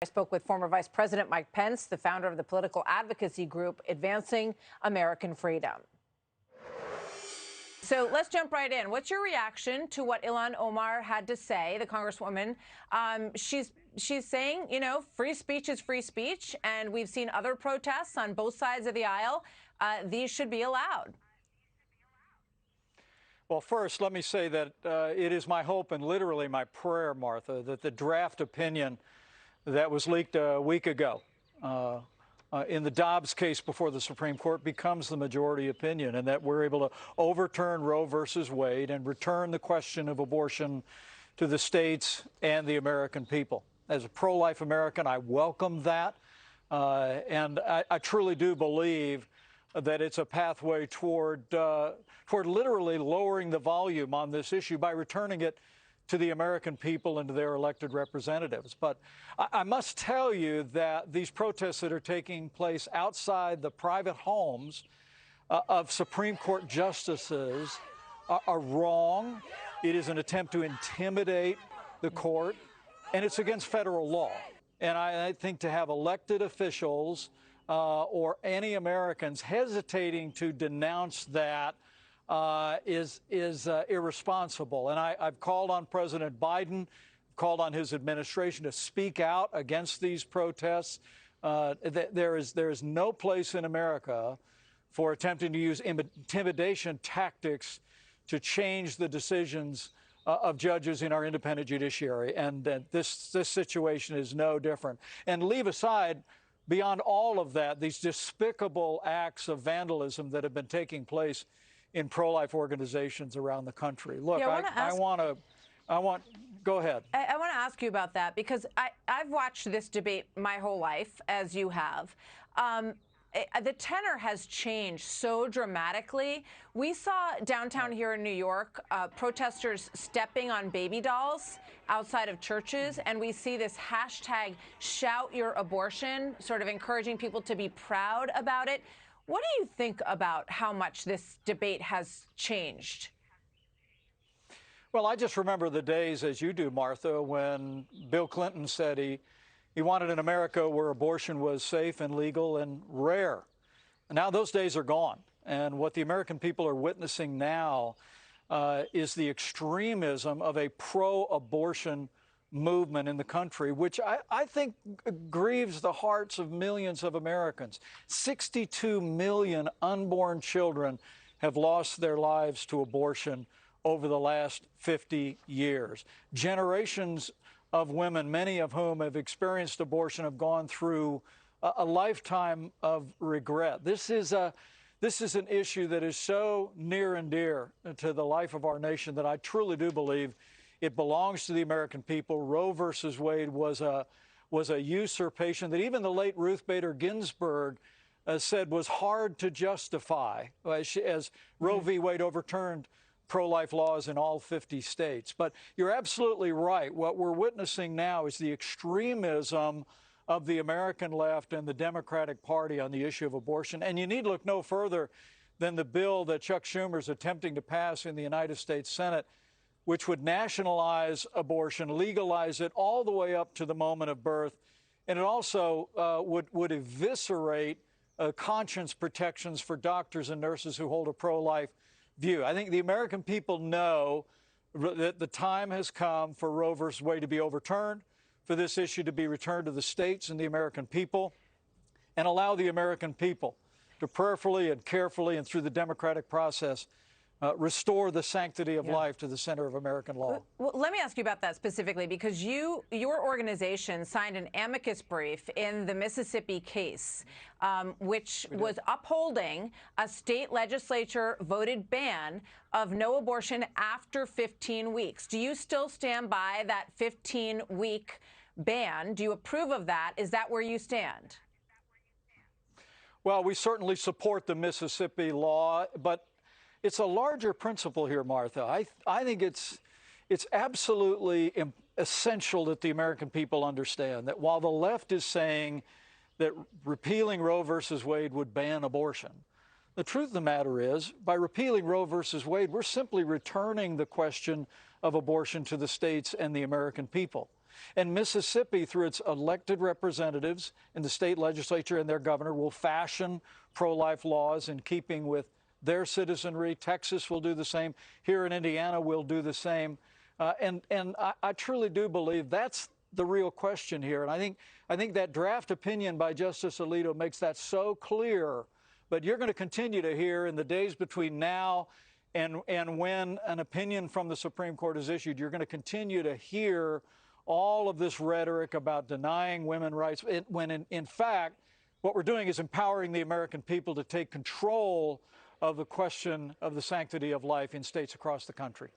I spoke with former Vice President Mike Pence, the founder of the political advocacy group Advancing American Freedom. So let's jump right in. What's your reaction to what Ilhan Omar had to say, the Congresswoman? She's saying, you know, free speech is free speech, and we've seen other protests on both sides of the aisle. These should be allowed. Well, first, let me say that it is my hope and literally my prayer, Martha, that the draft opinion that was leaked a week ago in the Dobbs case before the Supreme Court becomes the majority opinion, and that we're able to overturn Roe versus Wade and return the question of abortion to the states and the American people. As a pro-life American, I welcome that, and I truly do believe that it's a pathway toward literally lowering the volume on this issue by returning it to the American people and to their elected representatives. But I must tell you that these protests that are taking place outside the private homes of Supreme Court justices are wrong. It is an attempt to intimidate the court, and it's against federal law. And I think to have elected officials or any Americans hesitating to denounce that is irresponsible. And I've called on President Biden, called on his administration to speak out against these protests. There is no place in America for attempting to use intimidation tactics to change the decisions of judges in our independent judiciary. And this situation is no different. And leave aside, beyond all of that, these despicable acts of vandalism that have been taking place in pro-life organizations around the country. Look, yeah, go ahead. I want to ask you about that because I've watched this debate my whole life, as you have. The tenor has changed so dramatically. We saw downtown here in New York protesters stepping on baby dolls outside of churches, and we see this hashtag shout your abortion, sort of encouraging people to be proud about it. What do you think about how much this debate has changed? Well, I just remember the days, as you do, Martha, when Bill Clinton said he wanted an America where abortion was safe and legal and rare. Now those days are gone. And what the American people are witnessing now is the extremism of a pro-abortion movement in the country, which I think grieves the hearts of millions of Americans. 62 million unborn children have lost their lives to abortion over the last 50 years. Generations of women, many of whom have experienced abortion, have gone through a lifetime of regret. This is an issue that is so near and dear to the life of our nation that I truly do believe it belongs to the American people. Roe versus Wade was a usurpation that even the late Ruth Bader Ginsburg said was hard to justify as Roe v. Wade overturned pro-life laws in all 50 states. But you're absolutely right. What we're witnessing now is the extremism of the American left and the Democratic Party on the issue of abortion. And you need look no further than the bill that Chuck Schumer is attempting to pass in the United States Senate, which would nationalize abortion, legalize it all the way up to the moment of birth. And it also would eviscerate conscience protections for doctors and nurses who hold a pro-life view. I think the American people know that the time has come for Roe versus Wade to be overturned, for this issue to be returned to the states and the American people, and allow the American people to prayerfully and carefully and through the democratic process restore the sanctity of life to the center of American law. Well, let me ask you about that specifically, because your organization signed an amicus brief in the Mississippi case, which was upholding a state legislature voted ban of no abortion after 15 weeks. Do you still stand by that 15-week ban? Do you approve of that? Is that where you stand? Well, we certainly support the Mississippi law, but it's a larger principle here, Martha. I think it's absolutely essential that the American people understand that while the left is saying that repealing Roe versus Wade would ban abortion, the truth of the matter is, by repealing Roe versus Wade, we're simply returning the question of abortion to the states and the American people. And Mississippi, through its elected representatives in the state legislature and their governor, will fashion pro-life laws in keeping with their citizenry. Texas will do the same. Here in Indiana, we'll do the same. I truly do believe that's the real question here. And I think that draft opinion by Justice Alito makes that so clear. But you're going to continue to hear in the days between now and when an opinion from the Supreme Court is issued, you're going to continue to hear all of this rhetoric about denying women rights, when in fact, what we're doing is empowering the American people to take control of the question of the sanctity of life in states across the country.